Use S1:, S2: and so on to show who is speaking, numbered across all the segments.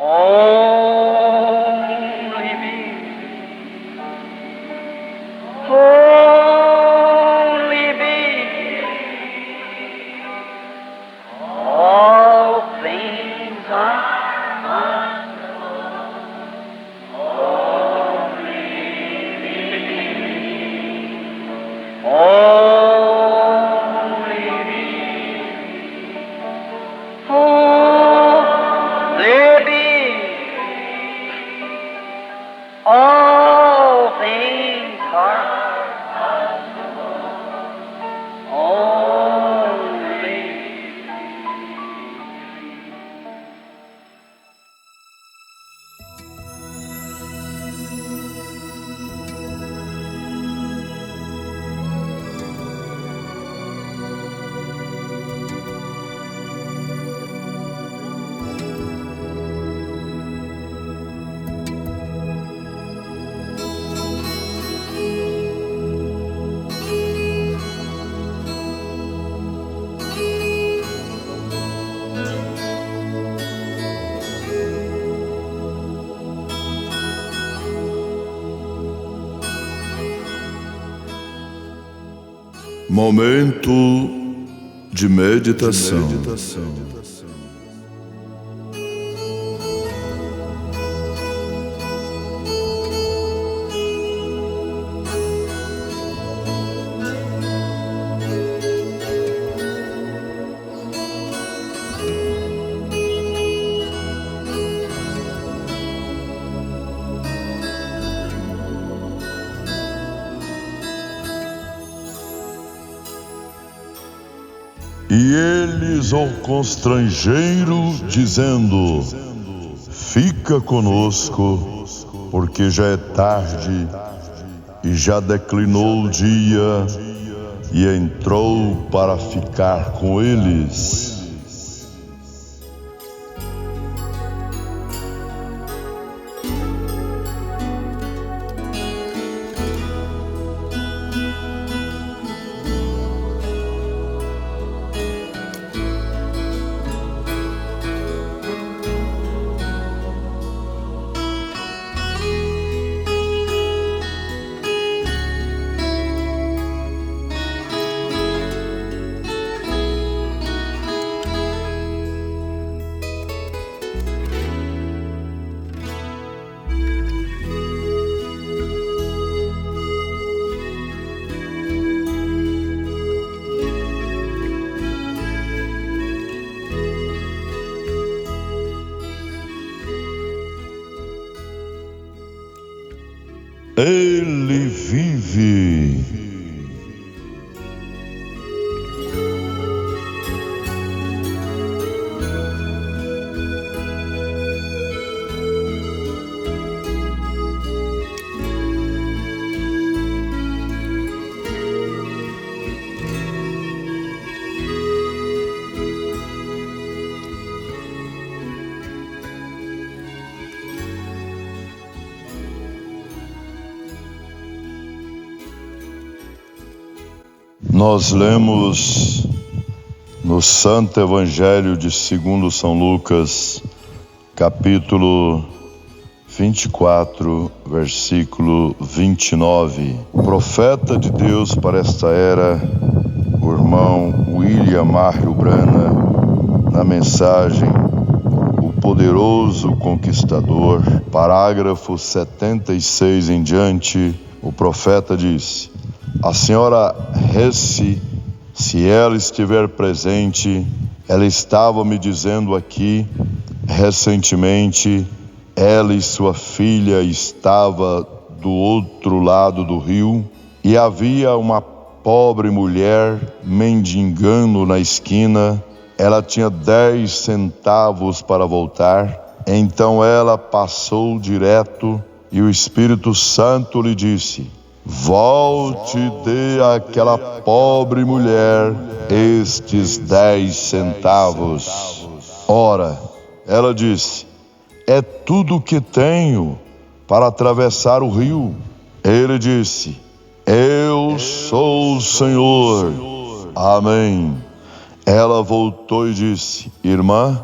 S1: Only me. Only me. All things are only me. Only me. All things are only.
S2: Momento de meditação. E eles o constrangeram, dizendo: fica conosco, porque já é tarde e já declinou o dia, e entrou para ficar com eles. Ele vive. Nós lemos no Santo Evangelho de segundo São Lucas, capítulo 24, versículo 29. O profeta de Deus para esta era, o irmão William Marrio Brana, na mensagem O Poderoso Conquistador, parágrafo 76 em diante, o profeta disse: a senhora Hesse, se ela estiver presente, ela estava me dizendo aqui, recentemente, ela e sua filha estavam do outro lado do rio e havia uma pobre mulher mendigando na esquina. Ela tinha 10 centavos para voltar, então ela passou direto e o Espírito Santo lhe disse: volte e dê àquela pobre mulher estes 10 centavos. Ora, ela disse: é tudo o que tenho para atravessar o rio. Ele disse: eu sou o Senhor. Amém. Ela voltou e disse: irmã,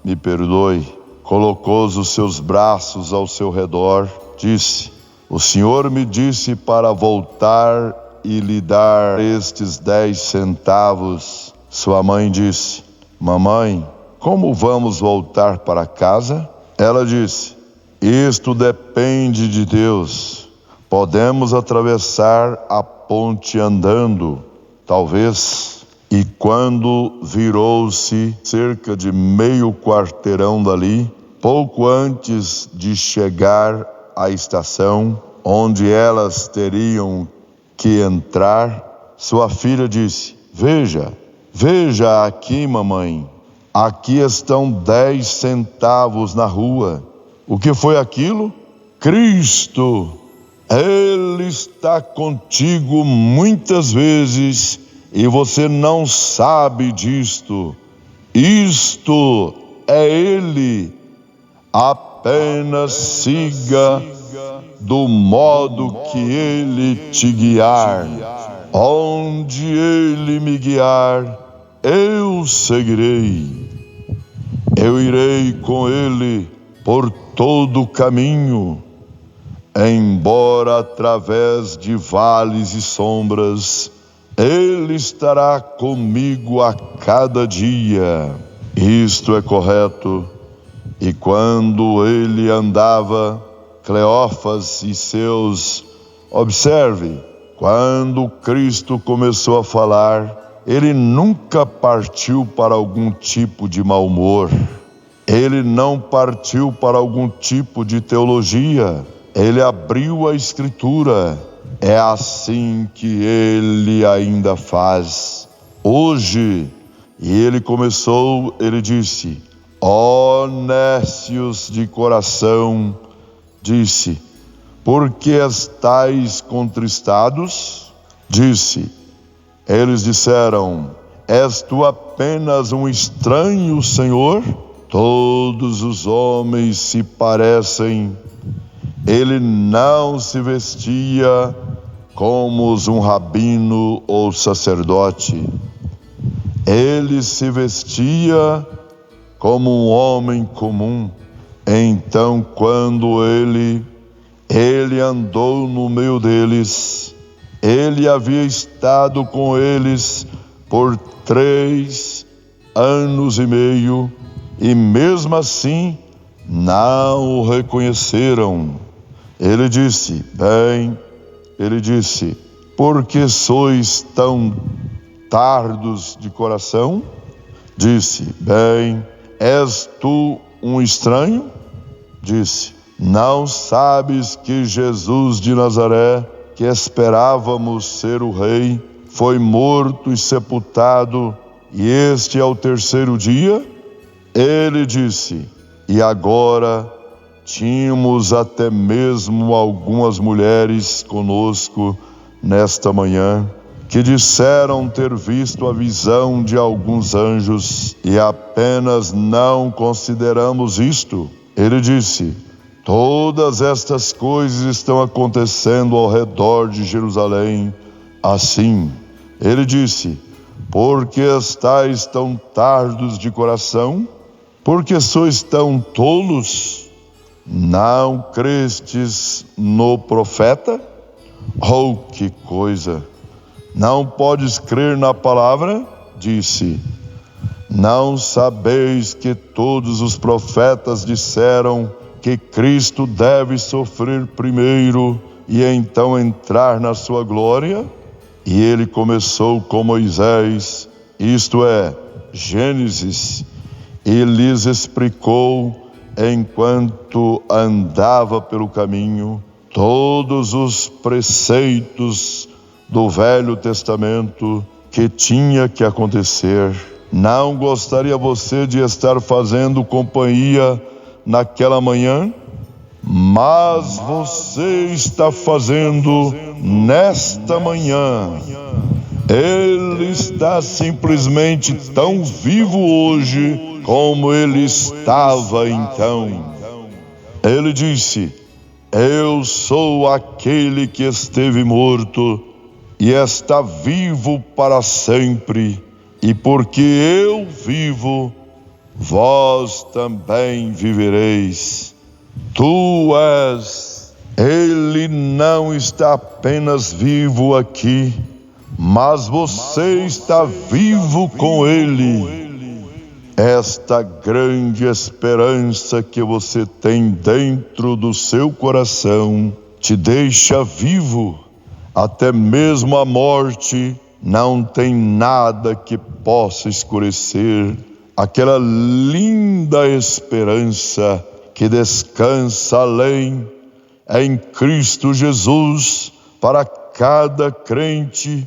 S2: me perdoe, colocou os seus braços ao seu redor, disse: o Senhor me disse para voltar e lhe dar estes 10 centavos. Sua mãe disse: mamãe, como vamos voltar para casa? Ela disse: isto depende de Deus. Podemos atravessar a ponte andando, talvez. E quando virou-se cerca de meio quarteirão dali, pouco antes de chegar à estação onde elas teriam que entrar, sua filha disse: veja aqui, mamãe, aqui estão 10 centavos na rua. O que foi aquilo? Cristo! Ele está contigo muitas vezes e você não sabe disto. Isto é Ele. Apenas siga do modo que Ele te guiar. Onde Ele me guiar, eu seguirei. Eu irei com Ele por todo o caminho. Embora através de vales e sombras, Ele estará comigo a cada dia. Isto é correto. E quando ele andava, Cleófas e seus... Observe, quando Cristo começou a falar, ele nunca partiu para algum tipo de mau humor. Ele não partiu para algum tipo de teologia. Ele abriu a Escritura. É assim que ele ainda faz hoje. E ele começou, ele disse: ó nécios de coração, disse, por que estáis contristados? Disse, eles disseram: és tu apenas um estranho, Senhor? Todos os homens se parecem. Ele não se vestia como um rabino ou sacerdote. Ele se vestia como um homem comum. Então, quando ele andou no meio deles, ele havia estado com eles por 3 anos e meio, e mesmo assim não o reconheceram. Ele disse: por que sois tão tardos de coração? Disse: és tu um estranho? Disse: não sabes que Jesus de Nazaré, que esperávamos ser o rei, foi morto e sepultado, e este é o 3º dia? Ele disse: e agora tínhamos até mesmo algumas mulheres conosco nesta manhã, que disseram ter visto a visão de alguns anjos, e apenas não consideramos isto. Ele disse: todas estas coisas estão acontecendo ao redor de Jerusalém. Assim, ele disse: por que estáis tão tardos de coração? Por que sois tão tolos? Não crestes no profeta? Oh, que coisa! Não podes crer na palavra? Disse: não sabeis que todos os profetas disseram que Cristo deve sofrer primeiro e então entrar na sua glória? E ele começou com Moisés, isto é, Gênesis, e lhes explicou, enquanto andava pelo caminho, todos os preceitos do Velho Testamento que tinha que acontecer. Não gostaria você de estar fazendo companhia naquela manhã? Mas você está fazendo nesta manhã. Ele está simplesmente tão vivo hoje como ele estava então. Ele disse: eu sou aquele que esteve morto e está vivo para sempre, e porque eu vivo, vós também vivereis. Tu és. Ele não está apenas vivo aqui, mas você está vivo com ele. Esta grande esperança que você tem dentro do seu coração te deixa vivo. Até mesmo a morte não tem nada que possa escurecer aquela linda esperança que descansa além em Cristo Jesus para cada crente.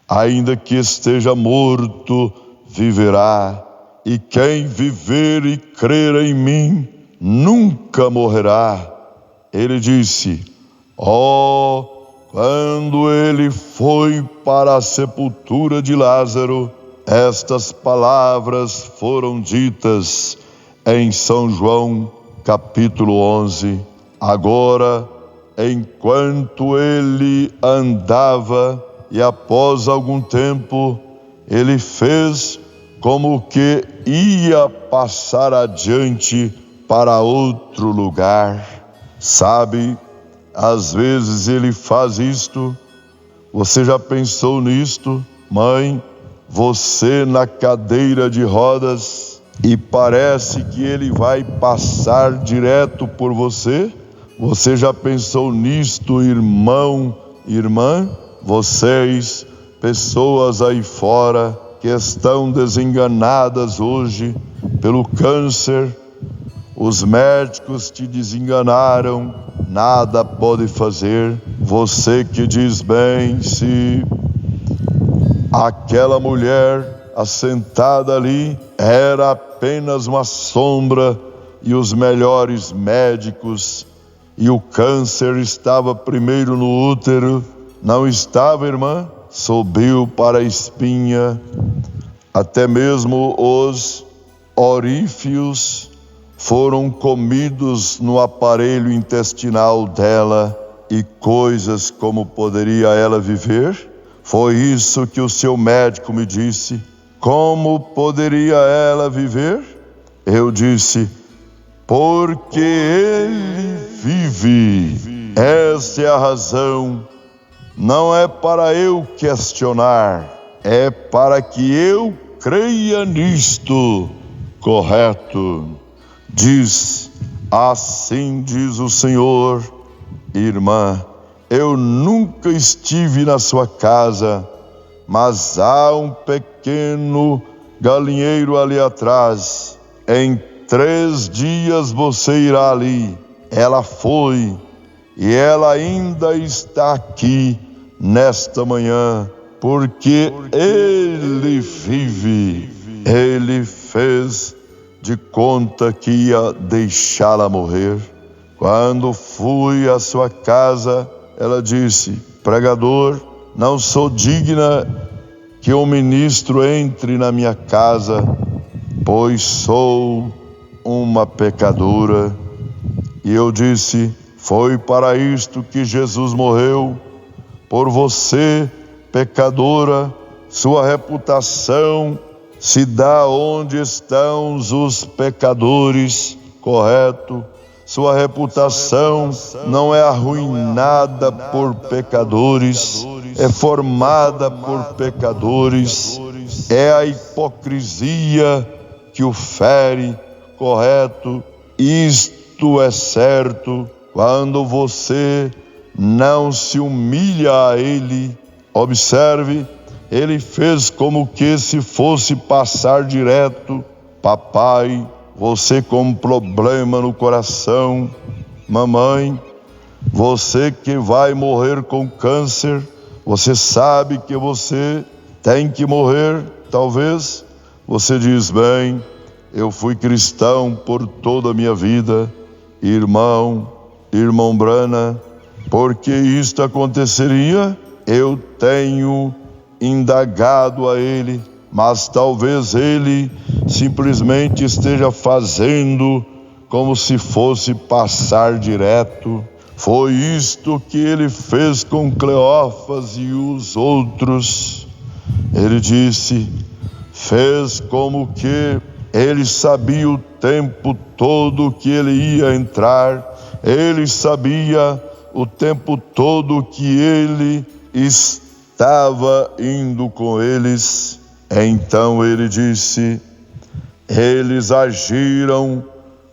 S2: Ainda que esteja morto, viverá. E quem viver e crer em mim, nunca morrerá. Ele disse: quando ele foi para a sepultura de Lázaro, estas palavras foram ditas em São João, capítulo 11. Agora, enquanto ele andava, e após algum tempo, ele fez como que ia passar adiante para outro lugar. Sabe, às vezes ele faz isto. Você já pensou nisto, mãe? Você na cadeira de rodas e parece que ele vai passar direto por você? Você já pensou nisto, irmão, irmã? Vocês, pessoas aí fora que estão desenganadas hoje pelo câncer, os médicos te desenganaram, nada pode fazer. Você que diz bem, se aquela mulher assentada ali era apenas uma sombra e os melhores médicos, e o câncer estava primeiro no útero, não estava, irmã? Subiu para a espinha, até mesmo os orífios foram comidos no aparelho intestinal dela, e coisas como poderia ela viver? Foi isso que o seu médico me disse. Como poderia ela viver? Eu disse: porque ele vive. Essa é a razão. Não é para eu questionar, é para que eu creia nisto. Correto? Assim diz o Senhor. Irmã, eu nunca estive na sua casa, mas há um pequeno galinheiro ali atrás. Em 3 dias você irá ali. Ela foi, e ela ainda está aqui nesta manhã, porque ele vive. Ele fez de conta que ia deixá-la morrer. Quando fui à sua casa, ela disse: pregador, não sou digna que um ministro entre na minha casa, pois sou uma pecadora. E eu disse: foi para isto que Jesus morreu, por você, pecadora. Sua reputação se dá onde estão os pecadores, correto? Sua reputação não é arruinada por pecadores, é formada por pecadores. É a hipocrisia que o fere, correto? Isto é certo. Quando você não se humilha a ele, observe, ele fez como que se fosse passar direto. Papai, você com problema no coração, mamãe, você que vai morrer com câncer, você sabe que você tem que morrer, talvez. Você diz: bem, eu fui cristão por toda a minha vida. Irmão Brana, porque isto aconteceria? Eu tenho indagado a ele, mas talvez ele simplesmente esteja fazendo como se fosse passar direto. Foi isto que ele fez com Cleófas e os outros. Ele disse, fez como que Ele sabia o tempo todo que ele ia entrar, ele sabia o tempo todo que ele estava indo com eles. Então ele disse: eles agiram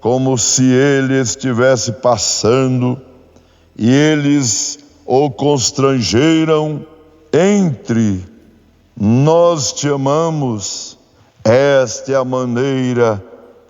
S2: como se ele estivesse passando, e eles o constrangeram. Entre, nós te amamos, esta é a maneira,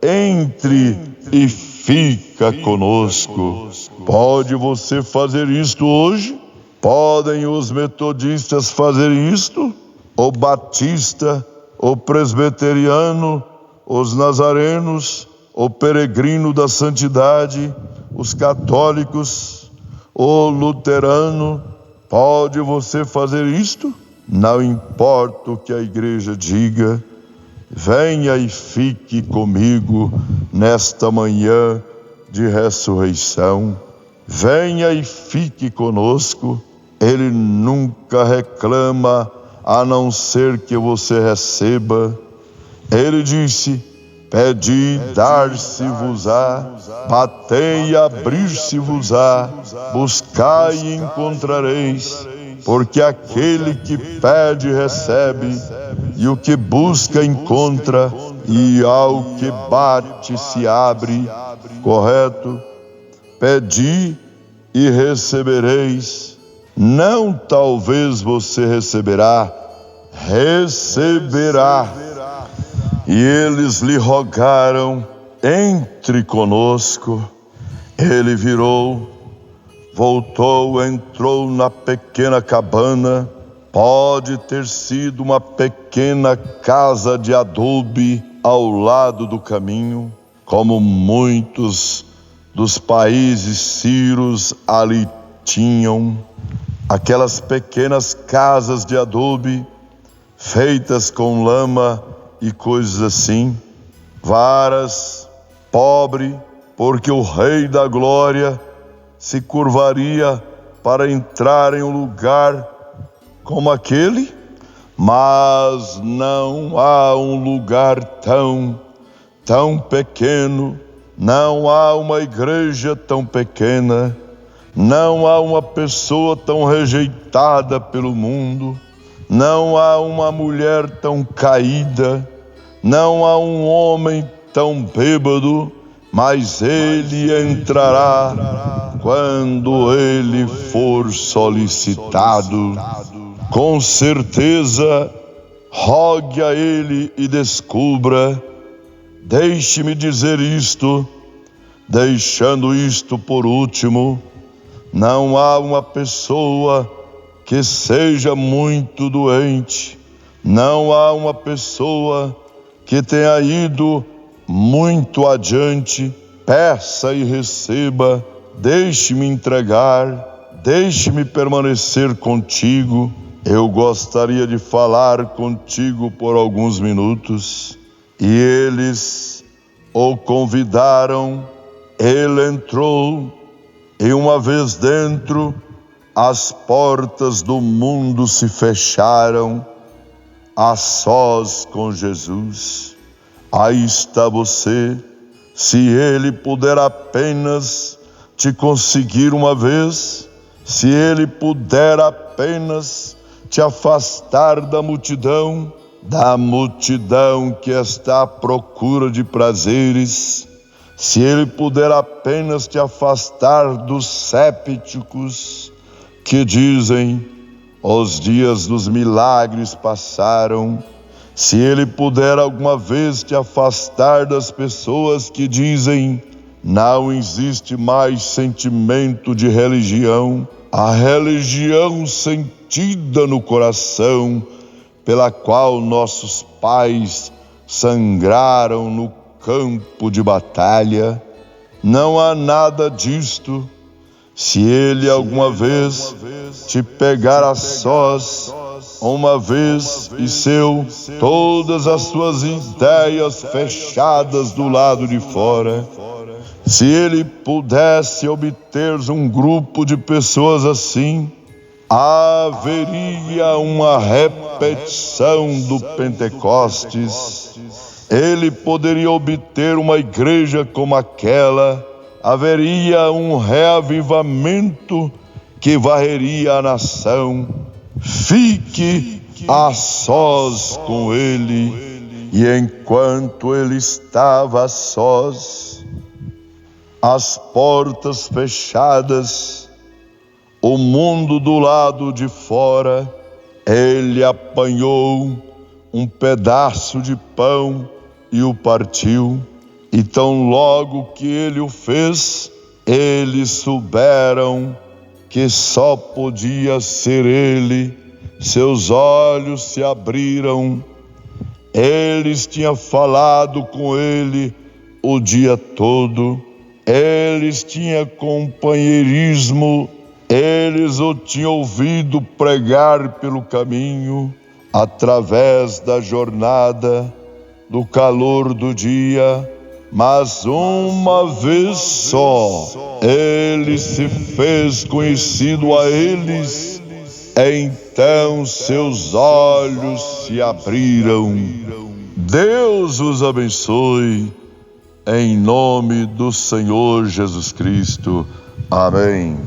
S2: entre e fica conosco. Pode você fazer isto hoje? Podem os metodistas fazer isto? O batista, o presbiteriano, os nazarenos, o peregrino da santidade, os católicos, o luterano. Pode você fazer isto? Não importa o que a igreja diga, venha e fique comigo nesta manhã de ressurreição. Venha e fique conosco. Ele nunca reclama, a não ser que você receba. Ele disse: pedi, dar-se-vos-á, batei e abrir-se-vos-á, buscai e encontrareis, porque aquele que pede recebe, e o que busca encontra, e ao que bate se abre. Correto? Pedi e recebereis. Não talvez você receberá, receberá. E eles lhe rogaram: entre conosco. Ele virou, voltou, entrou na pequena cabana. Pode ter sido uma pequena casa de adobe ao lado do caminho, como muitos dos países sírios ali tinham. Aquelas pequenas casas de adobe, feitas com lama e coisas assim, varas, pobre, porque o Rei da Glória se curvaria para entrar em um lugar como aquele. Mas não há um lugar tão pequeno, não há uma igreja tão pequena, não há uma pessoa tão rejeitada pelo mundo, não há uma mulher tão caída, não há um homem tão bêbado, mas ele entrará quando ele for solicitado. Com certeza, rogue a ele e descubra. Deixe-me dizer isto, deixando isto por último: não há uma pessoa que seja muito doente, não há uma pessoa que tenha ido muito adiante. Peça e receba. Deixe-me entregar, deixe-me permanecer contigo. Eu gostaria de falar contigo por alguns minutos. E eles o convidaram. Ele entrou, e uma vez dentro, as portas do mundo se fecharam, a sós com Jesus. Aí está você. Se ele puder apenas te conseguir uma vez, se ele puder apenas te afastar da multidão que está à procura de prazeres, se ele puder apenas te afastar dos sépticos que dizem: os dias dos milagres passaram, se ele puder alguma vez te afastar das pessoas que dizem: não existe mais sentimento de religião, a religião sentida no coração, pela qual nossos pais sangraram no campo de batalha, não há nada disto. Se ele alguma vez te pegar a sós, uma vez e todas as suas ideias fechadas do lado de fora, se ele pudesse obter um grupo de pessoas assim, haveria uma repetição do Pentecostes. ele poderia obter uma igreja como aquela, haveria um reavivamento que varreria a nação. Fique a sós com ele. E enquanto ele estava a sós, as portas fechadas, o mundo do lado de fora, ele apanhou um pedaço de pão e o partiu. E tão logo que ele o fez, eles souberam que só podia ser ele. Seus olhos se abriram. Eles tinham falado com ele o dia todo. Eles tinham companheirismo. Eles o tinham ouvido pregar pelo caminho, através da jornada, do calor do dia. Mas uma vez só, ele se fez conhecido a eles. Então seus olhos se abriram. Deus os abençoe, em nome do Senhor Jesus Cristo. Amém.